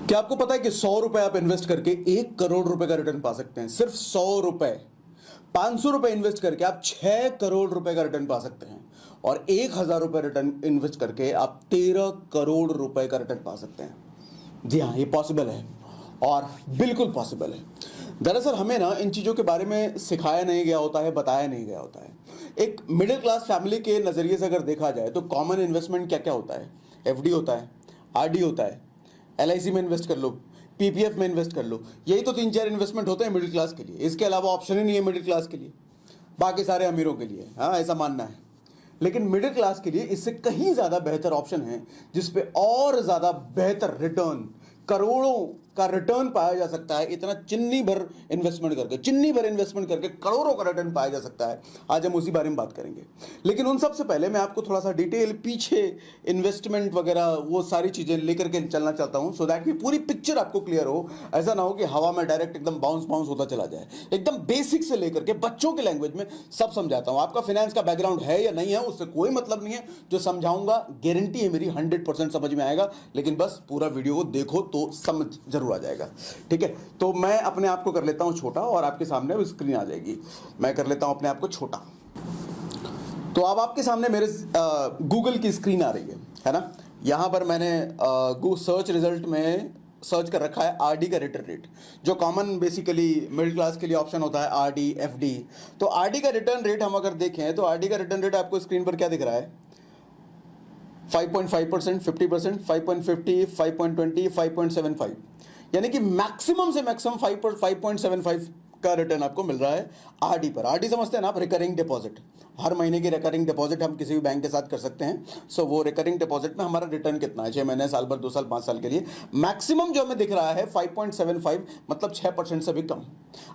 क्या आपको पता है कि 100 रुपए आप इन्वेस्ट करके 1 करोड़ रुपए का रिटर्न पा सकते हैं? सिर्फ 100 रुपए। 500 रुपए इन्वेस्ट करके आप 6 करोड़ रुपए का रिटर्न पा सकते हैं और 1,000 रुपए रिटर्न इन्वेस्ट करके आप 13 करोड़ रुपए का रिटर्न पा सकते हैं। जी हाँ, ये पॉसिबल है और बिल्कुल पॉसिबल है। दरअसल हमें ना इन चीज़ों के बारे में सिखाया नहीं गया होता है, बताया नहीं गया होता है। एक मिडिल क्लास फैमिली के नज़रिए से अगर देखा जाए तो कॉमन इन्वेस्टमेंट क्या क्या होता है? एफडी होता है, आरडी होता है, एलआईसी में इन्वेस्ट कर लो, पीपीएफ में इन्वेस्ट कर लो। यही तो 3-4 इन्वेस्टमेंट होते हैं मिडिल क्लास के लिए। इसके अलावा ऑप्शन ही नहीं है मिडिल क्लास के लिए, बाकी सारे अमीरों के लिए। हाँ, ऐसा मानना है। लेकिन मिडिल क्लास के लिए इससे कहीं ज़्यादा बेहतर ऑप्शन है जिसपे और ज़्यादा बेहतर रिटर्न, करोड़ों का रिटर्न पाया जा सकता है। इतना चिन्नी भर इन्वेस्टमेंट करके करोड़ों का रिटर्न पाया जा सकता है। आज हम उसी बारे में बात करेंगे। लेकिन उन सबसे पहले मैं आपको थोड़ा सा डिटेल पीछे इन्वेस्टमेंट वगैरह वो सारी चीज़ें लेकर के चलना चाहता हूं, सो दैट कि पूरी पिक्चर आपको क्लियर हो। ऐसा ना हो कि हवा में डायरेक्ट एकदम बाउंस होता चला जाए। एकदम बेसिक से लेकर के बच्चों के लैंग्वेज में सब समझाता हूं। आपका फाइनेंस का बैकग्राउंड है या नहीं है उससे कोई मतलब नहीं है। जो समझाऊंगा गारंटी है मेरी 100% समझ में आएगा। लेकिन बस पूरा वीडियो को देखो तो समझ जरूर आ जाएगा। ठीक है, तो मैं अपने आप को कर लेता हूं छोटा और आपके सामने स्क्रीन आ जाएगी। मैं कर लेता हूं अपने आप को छोटा। तो अब आपके सामने मेरे गूगल की स्क्रीन आ रही है ना। यहां पर मैंने सर्च रिजल्ट में सर्च कर रखा है आरडी का रिटर्न रेट, जो कॉमन बेसिकली मिडिल क्लास के लिए ऑप्शन होता है आरडी, एफडी। तो आरडी का रिटर्न रेट हम अगर देखें तो आरडी का रिटर्न रेट आपको स्क्रीन पर क्या दिख रहा है? 5.5%, 50%, 5.50, 5.20, 5.75, यानी कि मैक्सिमम से मैक्सिमम 5.75 का रिटर्न आपको मिल रहा है आरडी पर। आरडी समझते हैं ना आप? Recurring deposit. हर महीने की रिकरिंग डिपॉजिट हम किसी भी बैंक के साथ कर सकते हैं। सो वो रिकरिंग डिपॉजिट में हमारा रिटर्न कितना है? 6 महीने, साल भर, 2 साल, 5 साल के लिए मैक्सिमम जो हमें दिख रहा है 5.75, मतलब 6% से भी कम।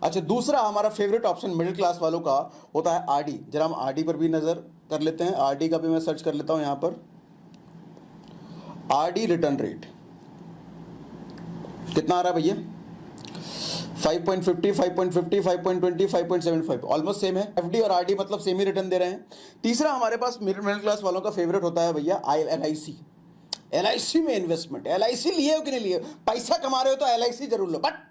अच्छा, दूसरा हमारा फेवरेट ऑप्शन मिडिल क्लास वालों का होता है आरडी। जरा हम आरडी पर भी नजर कर लेते हैं। आरडी का भी मैं सर्च कर लेता हूं यहां पर। आरडी रिटर्न रेट कितना आ रहा है भैया? 5.50, 5.50, 5.20, 5.75, ऑलमोस्ट सेम है। एफडी और आरडी मतलब सेम ही रिटर्न दे रहे हैं। तीसरा हमारे पास मिडिल क्लास वालों का फेवरेट होता है भैया एलआईसी। एलआईसी में इन्वेस्टमेंट। एलआईसी लिए हो कि नहीं लिए? पैसा कमा रहे हो तो एलआईसी जरूर लो। बट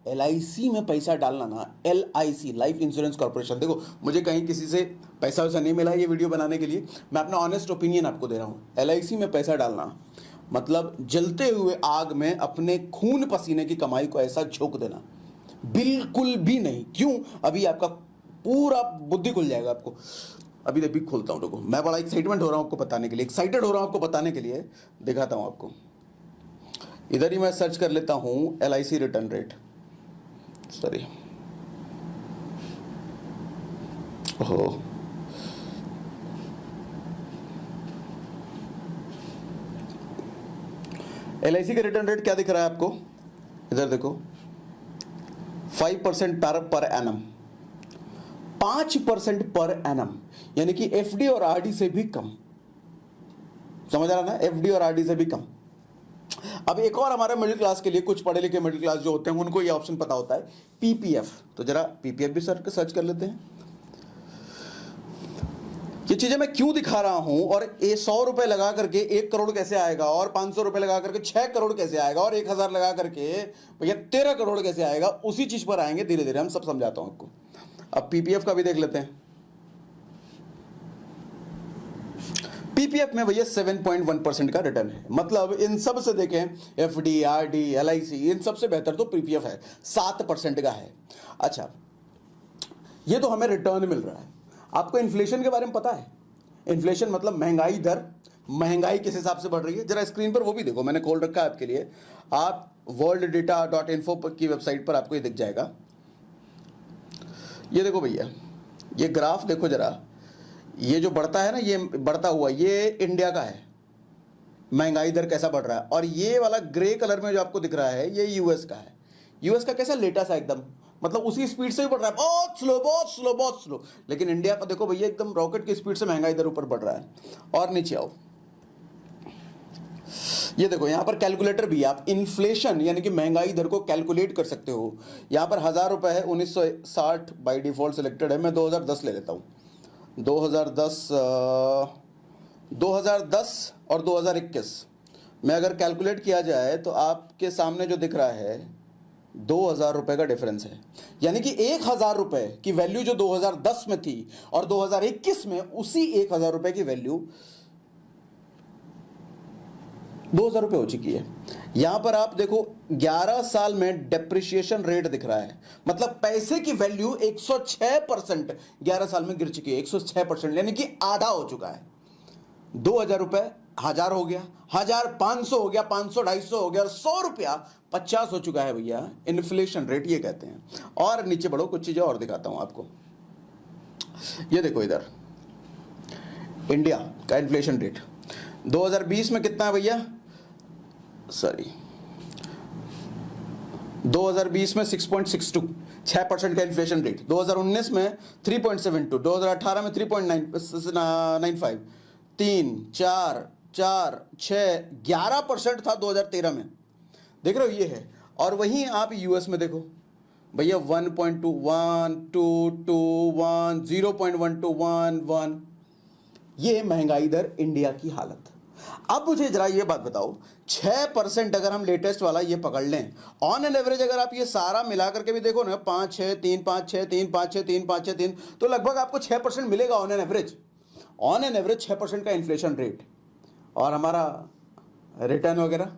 एलआईसी में पैसा डालना ना, एलआईसी लाइफ इंश्योरेंस कॉर्पोरेशन। देखो, मुझे कहीं किसी से पैसा वैसा नहीं मिला ये वीडियो बनाने के लिए, मैं अपना ऑनेस्ट ओपिनियन आपको दे रहा हूं। एलआईसी में पैसा डालना मतलब जलते हुए आग में अपने खून पसीने की कमाई को ऐसा झोंक देना, बिल्कुल भी नहीं। क्यों? अभी आपका पूरा बुद्धि खुल जाएगा आपको। अभी अभी खोलता हूं, देखो मैं बड़ा एक्साइटमेंट हो रहा हूं आपको बताने के लिए, एक्साइटेड हो रहा हूं आपको बताने के लिए। दिखाता हूं आपको। इधर ही मैं सर्च कर लेता हूं एलआईसी रिटर्न रेट। सॉरी, ओहो, एलआईसी का रिटर्न रेट क्या दिख रहा है आपको? इधर देखो, 5% पर एनम, 5% पर एनम, यानी कि एफडी और आरडी से भी कम। समझ आ रहा ना? एफडी और आरडी से भी कम। अब एक और हमारे मिडिल क्लास के लिए, कुछ पढ़े लिखे मिडिल क्लास जो होते हैं उनको ये ऑप्शन पता होता है, पीपीएफ। तो जरा पीपीएफ भी सर्च कर लेते हैं। ये चीजें मैं क्यों दिखा रहा हूं और ये 100 रुपए लगा करके 1 करोड़ कैसे आएगा, और 500 रुपए लगा करके 6 करोड़ कैसे आएगा, और 1000 लगा करके भैया 13 करोड़ कैसे आएगा, उसी चीज पर आएंगे धीरे धीरे, हम सब समझाता हूं आपको। अब पीपीएफ का भी देख लेते हैं। पीपीएफ में भैया 7.1% का रिटर्न है। मतलब इन सब से देखें, एफडी, आरडी, एलआईसी, इन सबसे बेहतर तो पीपीएफ है, 7% का है। अच्छा, ये तो हमें रिटर्न मिल रहा है। आपको इन्फ्लेशन के बारे में पता है? इन्फ्लेशन मतलब महंगाई दर, महंगाई किस हिसाब से बढ़ रही है। जरा स्क्रीन पर वो भी देखो, मैंने खोल रखा है आपके लिए। आप worlddata.info की वेबसाइट पर आपको ये दिख जाएगा। ये देखो भैया, ये ग्राफ देखो जरा। ये जो बढ़ता है ना, ये बढ़ता हुआ, ये इंडिया का है, महंगाई दर कैसा बढ़ रहा है। और ये वाला ग्रे कलर में जो आपको दिख रहा है, ये यूएस का है। यूएस का कैसा लेटा सा एकदम, मतलब उसी स्पीड से भी बढ़ रहा है, बहुत स्लो, बहुत स्लो, बहुत स्लो। लेकिन इंडिया का देखो भैया, एकदम रॉकेट की स्पीड से महंगाई दर ऊपर बढ़ रहा है। और नीचे आओ, ये देखो यहां पर कैलकुलेटर भी है। आप इन्फ्लेशन यानी कि महंगाई दर को कैलकुलेट कर सकते हो। यहां पर 1000 रुपए है, 1960 बाई डिफॉल्ट सिलेक्टेड है। मैं 2010 ले लेता हूं। 2010 और 2021 में अगर कैलकुलेट किया जाए तो आपके सामने जो दिख रहा है 2000 रुपए का डिफरेंस है। यानी कि 1000 रुपए की वैल्यू जो 2010 में थी और 2021 में उसी 1000 रुपए की वैल्यू 2000 रुपए हो चुकी है। यहां पर आप देखो 11 साल में डेप्रिसिएशन रेट दिख रहा है, मतलब पैसे की वैल्यू 106% 11 साल में गिर चुकी है, 106%, यानी कि आधा हो चुका है। 2000 रुपए 1000 हो गया, 1000 500 हो गया, 500 250 हो गया, और 100 रुपया 50 हो चुका है भैया। इन्फ्लेशन रेट ये कहते हैं। और नीचे बढ़ो, कुछ चीजें और दिखाता हूं आपको। ये देखो इधर इंडिया का इन्फ्लेशन रेट 2020 में कितना है भैया, सॉरी 2020 में 6.62, 6% का इन्फ्लेशन रेट। 2019 में 3.72, 2018 में 3.95, 3, 4, 4, 6, 11% था 2013 में। देख रहे हो ये है। और वहीं आप यूएस में देखो भैया 1.21, 2.21, 0.1211, ये महंगाई दर इंडिया की हालत। अब मुझे जरा ये बात बताओ, 6% अगर हम लेटेस्ट वाला ये पकड़ लें, ऑन एन एवरेज अगर आप ये सारा मिला करके भी देखो ना, 5 6 3 5 6 3 5 6 3 5 6 3, तो लगभग आपको 6% मिलेगा on an average. On an average 6% का इन्फ्लेशन रेट। और हमारा रिटर्न वगैरह,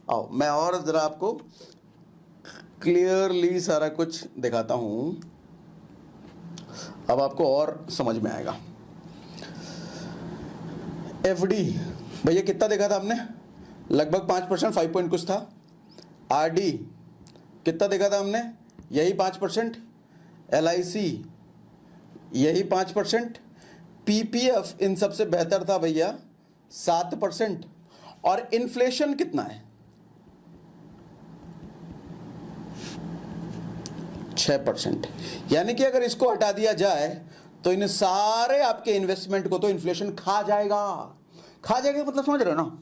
आओ मैं और जरा आपको क्लियरली सारा कुछ दिखाता हूं, अब आपको और समझ में आएगा। एफडी भैया कितना देखा था हमने, लगभग 5%, 5 पॉइंट कुछ था। आरडी कितना देखा था हमने, यही 5%। एलआईसी यही 5%। पीपीएफ इन सबसे बेहतर था भैया 7%। और इन्फ्लेशन कितना है, 6%। यानी कि अगर इसको हटा दिया जाए तो इन सारे आपके इन्वेस्टमेंट को तो इन्फ्लेशन खा जाएगा। खा जाएगा मतलब समझ रहे हो ना।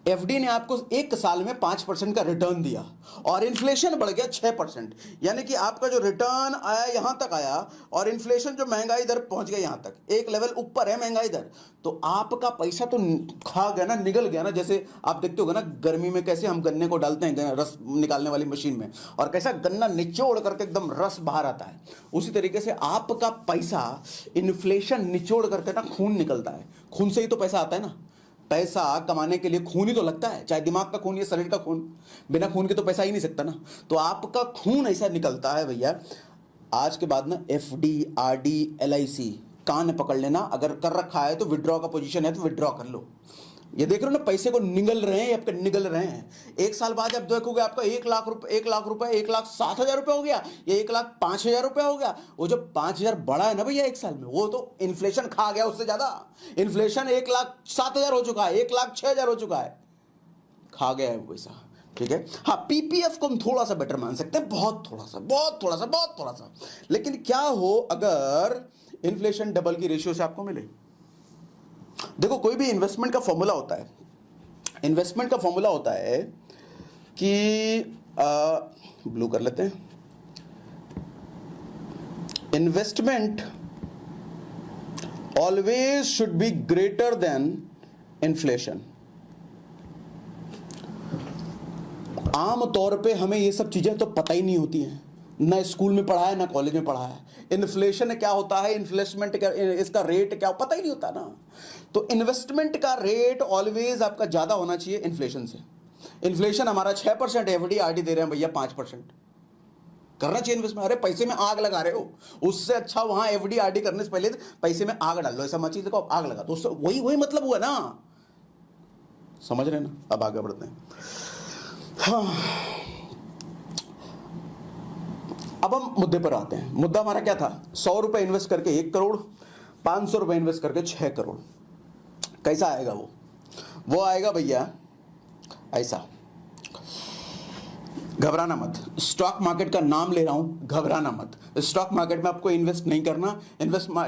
एफडी ने आपको एक साल में 5% का रिटर्न दिया और इन्फ्लेशन बढ़ गया 6%। यानी कि आपका जो रिटर्न आया यहां तक आया और इन्फ्लेशन जो महंगाई दर पहुंच गया यहां तक, एक लेवल ऊपर है महंगाई दर, तो आपका पैसा तो खा गया ना, निगल गया ना। जैसे आप देखते होगे ना गर्मी में कैसे हम गन्ने को डालते हैं रस निकालने वाली मशीन में, और कैसा गन्ना निचोड़ करके एकदम रस बाहर आता है, उसी तरीके से आपका पैसा इन्फ्लेशन निचोड़ करके ना खून निकलता है। खून से ही तो पैसा आता है ना। पैसा कमाने के लिए खून ही तो लगता है, चाहे दिमाग का खून या शरीर का खून, बिना खून के तो पैसा ही नहीं सकता ना। तो आपका खून ऐसा निकलता है भैया। आज के बाद ना एफडी, आरडी, एलआईसी कान पकड़ लेना, अगर कर रखा है तो विड्रॉ का पोजीशन है तो विड्रॉ कर लो। ये देख रहे हो ना, पैसे को निगल रहे हैं, आपके निगल रहे हैं। एक साल बाद जब देखोगे आपका 1 लाख रुपए 1,07,000 रुपए हो गया, या 1,05,000 रुपए हो गया। वो जो 5,000 बढ़ा है ना भैया एक साल में, वो तो इन्फ्लेशन खा गया उससे ज्यादा। इन्फ्लेशन 1,07,000 हो चुका है, 1,06,000 हो चुका है, खा गया है वो पैसा। ठीक है। हाँ, पीपीएफ को हम थोड़ा सा बेटर मान सकते हैं, बहुत थोड़ा सा। लेकिन क्या हो अगर इन्फ्लेशन डबल की रेशियो से आपको मिले। देखो कोई भी इन्वेस्टमेंट का फॉर्मूला होता है, इन्वेस्टमेंट का फॉर्मूला होता है कि ब्लू कर लेते हैं, investment always should be greater than inflation. आम तौर पे हमें ये सब चीजें तो पता ही नहीं होती हैं, ना स्कूल में पढ़ा है ना कॉलेज में पढ़ा है। इन्फ्लेशन क्या होता है, इन्वेस्टमेंट क्या, इसका रेट क्या, पता ही नहीं होता ना। तो इन्वेस्टमेंट का रेट ऑलवेज आपका ज्यादा होना चाहिए इन्फ्लेशन से। इन्फ्लेशन हमारा 6%, एफडी आरडी दे रहे हैं भैया 5%। करना चाहिए इन्वेस्टमेंट। अरे पैसे में आग लगा रहे हो, उससे अच्छा वहां एफडी आरडी करने से पहले पैसे में आग डाल लो। ऐसा मत चीज को आग लगा तो वही मतलब हुआ ना, समझ रहे ना। अब आगे बढ़ते हैं। हाँ, अब हम मुद्दे पर आते हैं। मुद्दा हमारा क्या था, 100 रुपए इन्वेस्ट करके 1 करोड़, 500 रुपए इन्वेस्ट करके 6 करोड़। कैसा आएगा वो आएगा भैया ऐसा। घबराना मत, स्टॉक मार्केट का नाम ले रहा हूं, घबराना मत। स्टॉक मार्केट में आपको इन्वेस्ट नहीं करना।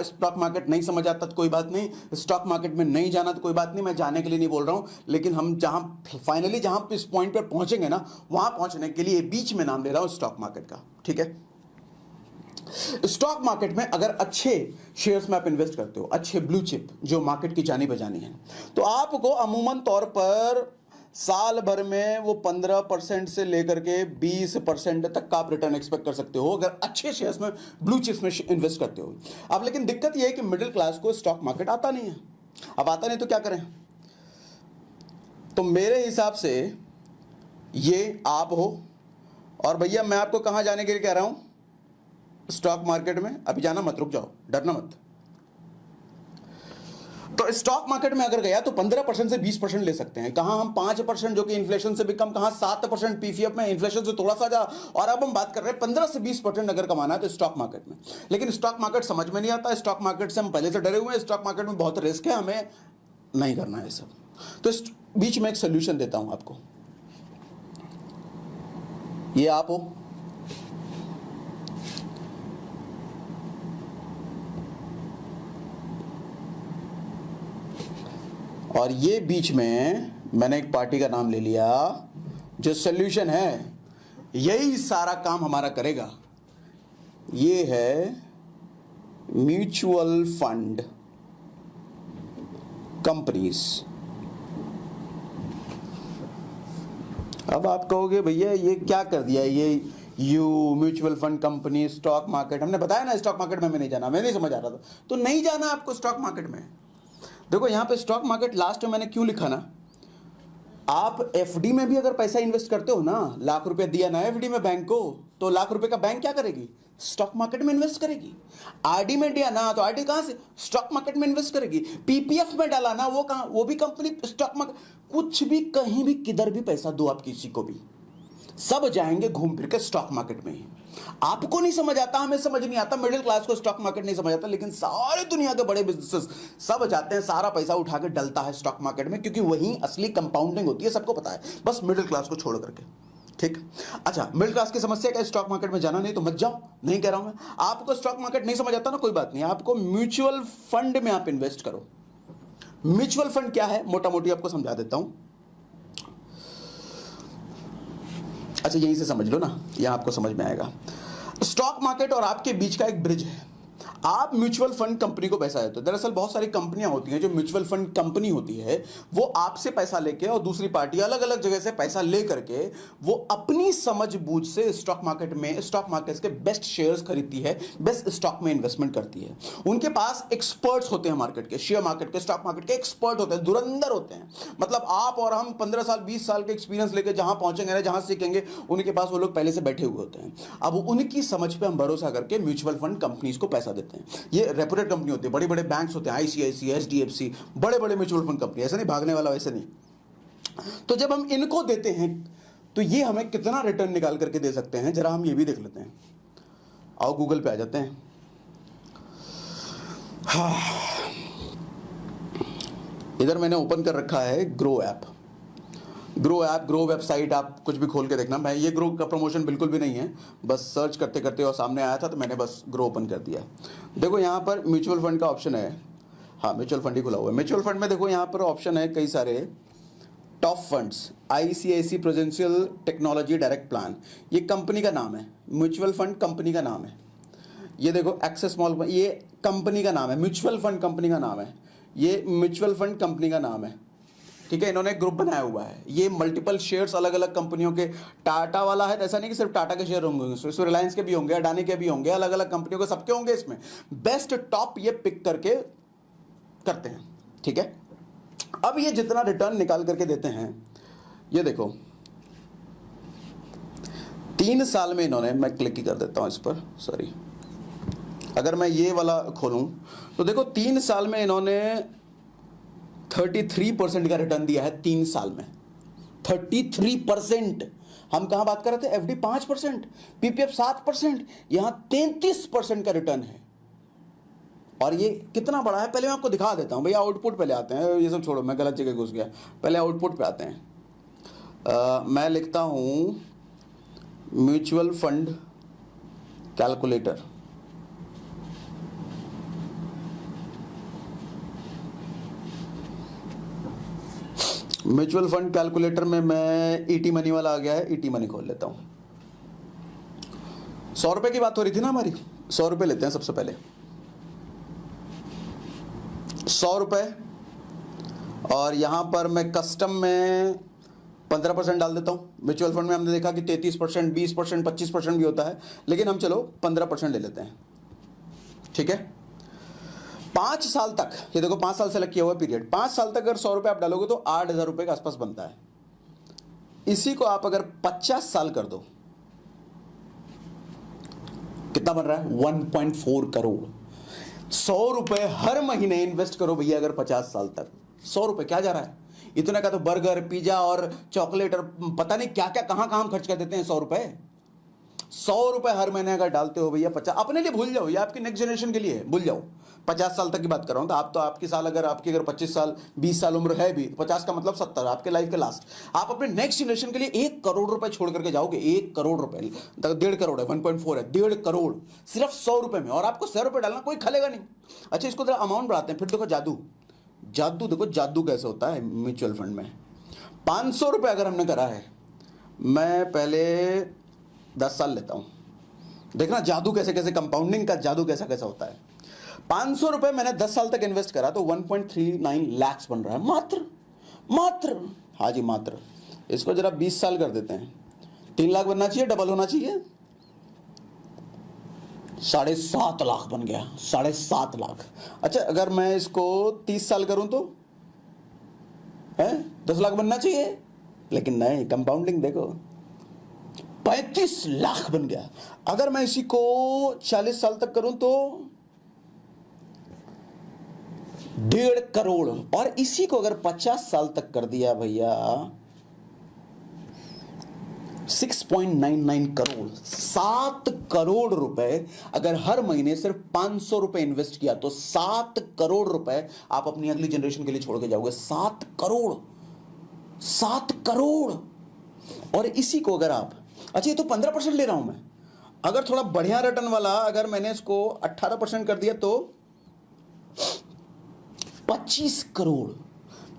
स्टॉक मार्केट नहीं समझ आता तो कोई बात नहीं, स्टॉक मार्केट में नहीं जाना तो कोई बात नहीं, मैं जाने के लिए नहीं बोल रहा हूं। लेकिन हम फाइनली जहां इस पॉइंट पर पहुंचेंगे ना, वहां पहुंचने के लिए बीच में नाम ले रहा हूं स्टॉक मार्केट का। ठीक है। स्टॉक मार्केट में अगर अच्छे शेयर्स में आप इन्वेस्ट करते हो, अच्छे ब्लू चिप जो मार्केट की जानी बजानी है, तो आपको अमूमन तौर पर साल भर में वो 15% से लेकर के 20% तक का आप रिटर्न एक्सपेक्ट कर सकते हो अगर अच्छे शेयर्स में, ब्लू चिप्स में इन्वेस्ट करते हो। अब लेकिन दिक्कत ये है कि मिडिल क्लास को स्टॉक मार्केट आता नहीं है। अब आता नहीं तो क्या करें? तो मेरे हिसाब से ये आप हो, और भैया मैं आपको कहां जाने के लिए कह रहा हूं? स्टॉक मार्केट में। अभी जाना मत, रुक जाओ, डरना मत। तो स्टॉक मार्केट में अगर गया तो 15% से 20% ले सकते हैं। कहां हम 5% जो कि इन्फ्लेशन से भी कम, कहां 7% पीफीएफ में, इन्फ्लेशन से थोड़ा सा ज्यादा, और अब हम बात कर रहे हैं 15 से 20% अगर कमाना है तो स्टॉक मार्केट में। लेकिन स्टॉक मार्केट समझ में नहीं आता, स्टॉक मार्केट से हम पहले से डरे हुए हैं, स्टॉक मार्केट में बहुत रिस्क है, हमें नहीं करना है सब। तो इस बीच में एक सोल्यूशन देता हूं आपको। ये आप हो, और ये बीच में मैंने एक पार्टी का नाम ले लिया। जो सोल्यूशन है यही सारा काम हमारा करेगा। ये है म्यूचुअल फंड कंपनीज। अब आप कहोगे भैया ये क्या कर दिया, ये mutual fund company, stock market. हमने बताया ना स्टॉक मार्केट में हमें नहीं जाना, मैं नहीं समझ आ रहा था। तो नहीं जाना आपको स्टॉक मार्केट में। देखो यहां पे स्टॉक मार्केट लास्ट में मैंने क्यों लिखा ना, आप एफडी में भी अगर पैसा इन्वेस्ट करते हो ना, लाख रुपए दिया ना एफडी में बैंक को, तो लाख रुपए का बैंक क्या करेगी? स्टॉक मार्केट में इन्वेस्ट करेगी। आरडी में दिया ना तो आरडी कहां से? स्टॉक मार्केट में इन्वेस्ट करेगी। पीपीएफ में डाला ना, वो कहां? वो भी कंपनी स्टॉक मार्केट। कुछ भी, कहीं भी, किधर भी पैसा दो आप किसी को भी, सब जाएंगे घूम फिर के स्टॉक मार्केट में ही। आपको नहीं समझ आता, हमें समझ नहीं आता, मिडिल क्लास को स्टॉक मार्केट नहीं समझ आता, लेकिन सारे दुनिया के बड़े बिजनेसेस सब जाते हैं, सारा पैसा उठा के डलता है स्टॉक मार्केट में, क्योंकि वहीं असली कंपाउंडिंग होती है, सबको पता है, बस मिडिल क्लास को छोड़ करके। ठीक, अच्छा, मिडिल क्लास की समस्या क्या है? स्टॉक मार्केट में जाना नहीं तो मत जाओ, नहीं कह रहा हूं मैं। आपको स्टॉक मार्केट नहीं समझ आता ना, कोई बात नहीं, आपको म्यूचुअल फंड में आप इन्वेस्ट करो। म्यूचुअल फंड क्या है, मोटा मोटी आपको समझा देता हूं। अच्छा, यहीं से समझ लो ना, यहां आपको समझ में आएगा। स्टॉक मार्केट और आपके बीच का एक ब्रिज है। आप म्यूचुअल फंड कंपनी को पैसा देते हो। दरअसल बहुत सारी कंपनियां होती हैं जो म्यूचुअल फंड कंपनी होती है, वो आपसे पैसा लेके और दूसरी पार्टी अलग अलग जगह से पैसा ले करके वो अपनी समझ बूझ से स्टॉक मार्केट में, स्टॉक मार्केट के बेस्ट शेयर्स खरीदती है, बेस्ट स्टॉक में इन्वेस्टमेंट करती है। उनके पास एक्सपर्ट्स होते हैं मार्केट के, शेयर मार्केट के, स्टॉक मार्केट के एक्सपर्ट होते हैं, धुरंधर होते हैं। मतलब आप और हम 15 साल 20 साल के एक्सपीरियंस लेके जहां पहुंचेंगे ना, जहां सीखेंगे, उनके पास वो लोग पहले से बैठे हुए होते हैं। अब उनकी समझ पे हम भरोसा करके म्यूचुअल फंड कंपनीज को पैसा देते हैं। ये रेपुटेड कंपनी होती है, बड़े बड़े बैंक्स होते हैं, आईसीआईसी, एचडीएफसी, बड़े बड़े म्यूचुअल फंड कंपनी, ऐसे नहीं भागने वाला, वैसे नहीं। तो जब हम इनको देते हैं तो ये हमें कितना रिटर्न निकाल करके दे सकते हैं, जरा हम ये भी देख लेते हैं। आओ गूगल पे आ जाते हैं। इधर मैंने ओपन कर रखा है ग्रो ऐप, ग्रो वेबसाइट, आप कुछ भी खोल के देखना। मैं ये ग्रो का प्रमोशन बिल्कुल भी नहीं है, बस सर्च करते करते और सामने आया था तो मैंने बस ग्रो ओपन कर दिया। देखो यहाँ पर म्यूचुअल फंड का ऑप्शन है। हाँ, म्यूचुअल फंड ही खुला हुआ है। म्यूचुअल फंड में देखो यहाँ पर ऑप्शन है कई सारे। Top funds, ICIC Prudential technology direct plan, ये कंपनी का नाम है, म्यूचुअल फंड कंपनी का नाम है। ये देखो एक्सेस स्मॉल, ये कंपनी का नाम है, म्यूचुअल फंड कंपनी का नाम है, ये म्यूचुअल फंड कंपनी का नाम है। ठीक है, इन्होंने ग्रुप बनाया हुआ है। ये मल्टीपल शेयर्स अलग अलग कंपनियों के, टाटा वाला है, ऐसा नहीं कि सिर्फ टाटा के शेयर होंगे, इसमें रिलायंस के भी होंगे, अडानी के भी होंगे, अलग अलग कंपनियों के सबके होंगे। इसमें बेस्ट टॉप ये पिक करके करते हैं। ठीक है, अब ये जितना रिटर्न निकाल करके देते हैं, ये देखो 3 साल में इन्होंने, मैं क्लिक ही कर देता हूं इस पर, सॉरी, अगर मैं ये वाला खोलूं तो देखो 3 साल में इन्होंने 33% का रिटर्न दिया है। 3 साल में 33%। हम कहां बात कर रहे थे? एफडी 5%, पीपीएफ 7%, यहां 33% का रिटर्न है। और ये कितना बड़ा है, पहले मैं आपको दिखा देता हूं। भैया आउटपुट पहले आते हैं, ये सब छोड़ो, मैं गलत जगह घुस गया, पहले आउटपुट पे आते हैं। मैं लिखता हूं mutual fund calculator. Mutual fund calculator में मैं ईटी मनी वाला आ गया है, ईटी मनी खोल लेता हूं। 100 रुपए की बात हो रही थी ना हमारी, 100 रुपए लेते हैं सबसे पहले, 100 रुपए। और यहां पर मैं कस्टम में 15% डाल देता हूँ। म्यूचुअल फंड में हमने देखा कि 33%, 20%, 25% भी होता है, लेकिन हम चलो 15% ले लेते हैं, ठीक है। 5 साल तक, ये देखो 5 साल से लग किया हुआ पीरियड, 5 साल तक अगर 100 रुपये आप डालोगे तो 8,000 रुपये के आसपास बनता है। इसी को आप अगर 50 साल कर दो, कितना बन रहा है? 1.4 करोड़। 100 रुपए हर महीने इन्वेस्ट करो भैया अगर 50 साल तक। 100 रुपए क्या जा रहा है? इतना का तो बर्गर, पिज्जा और चॉकलेट और पता नहीं क्या क्या कहां कहां खर्च कर देते हैं 100 रुपए। 100 रुपए हर महीने अगर डालते हो भैया, 50 अपने लिए भूल जाओ, या आपकी नेक्स्ट जनरेशन के लिए भूल जाओ। 50 साल तक की बात कर रहा हूं, तो आपकी साल अगर आपकी अगर 25 साल 20 साल उम्र है भी, 50 का मतलब 70, आपके लाइफ के लास्ट। आप अपने नेक्स्ट जनरेशन के लिए 1 करोड़ रुपए छोड़ करके जाओगे। 1 करोड़ रुपए, 1.5 करोड़ है, 1.4 है, 1.5 करोड़ सिर्फ 100 रुपए में। और आपको 100 रुपए डालना, कोई खलेगा नहीं। अच्छा, इसको जरा अमाउंट बढ़ाते हैं, फिर देखो जादू। देखो जादू कैसे होता है म्यूचुअल फंड में। 500 रुपए अगर हमने करा है, मैं पहले 10 साल लेता हूं, देखना जादू कैसे कैसे, कंपाउंडिंग का जादू कैसा कैसा होता है। 500 रुपए मैंने 10 साल तक इन्वेस्ट करा तो 1.39 लाख बन रहा है, मात्र। हाँ जी, मात्र। इसको जरा 20 साल कर देते हैं, 3 लाख बनना चाहिए, डबल होना चाहिए। 7.5 लाख बन गया, 7.5 लाख। अच्छा, अगर मैं इसको 30 साल करूं तो है 10 लाख बनना चाहिए, लेकिन नहीं, कंपाउंडिंग देखो, 35 लाख बन गया। अगर मैं इसी को 40 साल तक करूं तो 1.5 करोड़। और इसी को अगर 50 साल तक कर दिया भैया, 6.99 करोड़। 7 करोड़ रुपए अगर हर महीने सिर्फ 500 रुपए इन्वेस्ट किया तो 7 करोड़ रुपए आप अपनी अगली जनरेशन के लिए छोड़ के जाओगे। 7 करोड़, 7 करोड़। और इसी को अगर आप, अच्छा ये तो 15% ले रहा हूं मैं, अगर थोड़ा बढ़िया रिटर्न वाला अगर मैंने इसको 18% कर दिया तो 25 करोड़।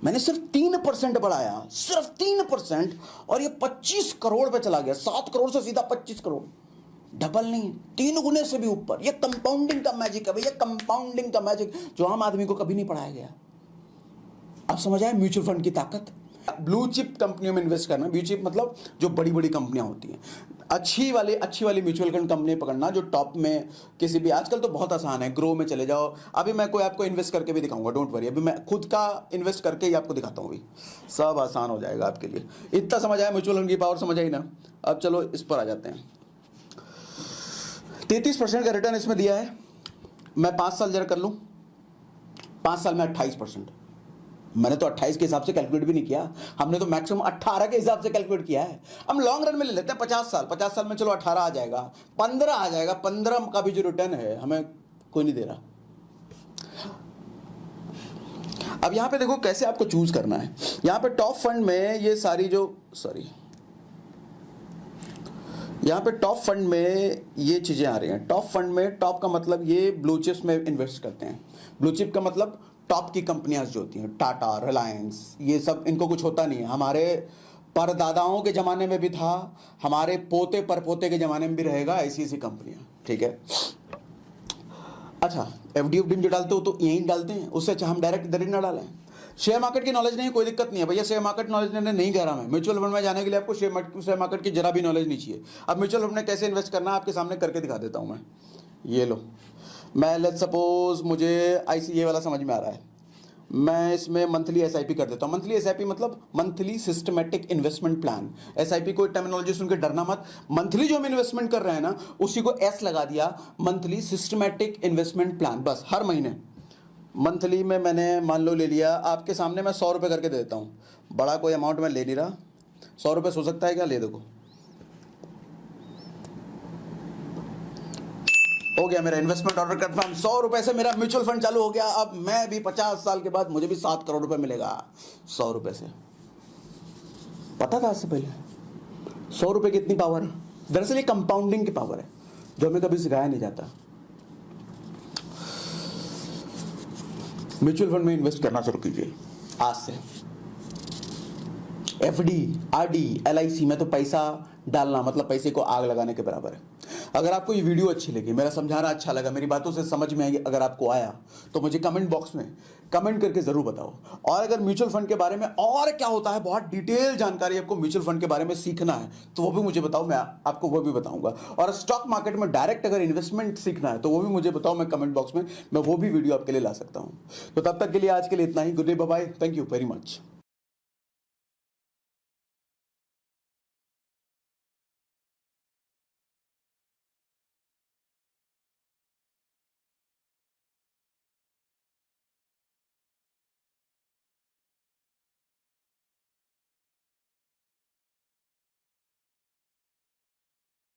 मैंने सिर्फ 3% बढ़ाया, सिर्फ 3%, और ये 25 करोड़ पे चला गया। 7 करोड़ से सीधा 25 करोड़, डबल नहीं, 3 गुने से भी ऊपर। ये कंपाउंडिंग का मैजिक है भैया, कंपाउंडिंग का मैजिक, जो आम आदमी को कभी नहीं पढ़ाया गया। आप समझ आए म्यूचुअल फंड की ताकत। ब्लू चिप कंपनियों में इन्वेस्ट करना, ब्लू चिप मतलब जो बड़ी बड़ी कंपनियां होती हैं, अच्छी वाली म्यूचुअल फंड कंपनी पकड़ना जो टॉप में किसी भी, आजकल तो बहुत आसान है, ग्रो में चले जाओ। अभी मैं कोई आपको इन्वेस्ट करके भी दिखाऊंगा, डोंट वरी, अभी मैं खुद का इन्वेस्ट करके ही आपको दिखाता हूँ, अभी सब आसान हो जाएगा आपके लिए। इतना समझ आया म्यूचुअल फंड की पावर, समझ आई ना। अब चलो इस पर आ जाते हैं। 33% का रिटर्न इसमें दिया है। मैं 5 साल जरा कर लूँ, 5 साल में 28%। मैंने तो 28 के हिसाब से कैलकुलेट भी नहीं किया, हमने तो मैक्सिमम 18 के हिसाब से कैलकुलेट किया है। हम लॉन्ग रन में ले लेते हैं 50 साल। 50 साल में चलो 18 आ जाएगा, 15 आ जाएगा। 15 का भी जो रिटर्न है हमें कोई नहीं दे रहा। अब यहां पे देखो कैसे आपको चूज करना है। यहां पे टॉप फंड में ये सारी जो यहां पे टॉप फंड में ये चीजें आ रही हैं। टॉप फंड में, टॉप का मतलब ये ब्लू चिप्स में इन्वेस्ट करते हैं। ब्लू चिप का मतलब टॉप की कंपनियां जो होती हैं, टाटा, रिलायंस, ये सब, इनको कुछ होता नहीं है। हमारे परदादाओं के ज़माने में भी था, हमारे पोते परपोते के ज़माने में भी रहेगा, ऐसी ऐसी कंपनियां, ठीक है। अच्छा, एफडी में जो डालते हो तो यहीं डालते हैं, उससे अच्छा हम डायरेक्ट इधर ही ना डालें। शेयर मार्केट की नॉलेज नहीं, कोई दिक्कत नहीं है भैया, शेयर मार्केट नॉलेज नहीं कह रहा मैं। म्यूचुअल फंड में जाने के लिए आपको शेयर मार्केट की जरा भी नॉलेज नहीं चाहिए। अब म्यूचुअल फंड में कैसे इन्वेस्ट करना है आपके सामने करके दिखा देता हूँ मैं। ये लो, मैं लेट्स सपोज मुझे ये वाला समझ में आ रहा है, मैं इसमें मंथली एसआईपी कर देता हूँ। मंथली एसआईपी मतलब monthly systematic investment plan. SIP को टर्मिनोलॉजी सुन के डरना मत, मंथली जो हम इन्वेस्टमेंट कर रहे हैं ना उसी को एस लगा दिया, मंथली सिस्टमैटिक इन्वेस्टमेंट प्लान। बस हर महीने मंथली में मैंने मान लो ले लिया, आपके सामने मैं 100 रुपये करके दे देता हूँ, बड़ा कोई अमाउंट मैं ले नहीं रहा। 100 रुपये हो सकता है क्या, ले देखो, हो गया मेरा इन्वेस्टमेंट ऑर्डर कंफर्म। 100 रुपए से मेरा म्यूचुअल फंड चालू हो गया। अब मैं भी 50 साल के बाद मुझे भी 7 करोड़ रुपए मिलेगा 100 रुपए से। पता था इससे पहले 100 रुपए की इतनी पावर है। दरअसल ये कंपाउंडिंग की पावर है जो हमें कभी सिखाया नहीं जाता। म्यूचुअल फंड में इन्वेस्ट करना शुरू कीजिए आज से। FD, RD, LIC में तो पैसा डालना मतलब पैसे को आग लगाने के बराबर है। अगर आपको ये वीडियो अच्छी लगी, मेरा समझाना अच्छा लगा, मेरी बातों से समझ में आई, अगर आपको आया तो मुझे कमेंट बॉक्स में कमेंट करके ज़रूर बताओ। और अगर म्यूचुअल फंड के बारे में और क्या होता है, बहुत डिटेल जानकारी आपको म्यूचुअल फंड के बारे में सीखना है तो वो भी मुझे बताओ, मैं आपको वो भी बताऊंगा। और स्टॉक मार्केट में डायरेक्ट अगर इन्वेस्टमेंट सीखना है तो वो भी मुझे बताओ, मैं कमेंट बॉक्स में मैं वो भी वीडियो आपके लिए ला सकता हूँ। तो तब तक के लिए आज के लिए इतना ही। Good day, bye bye, thank you very much.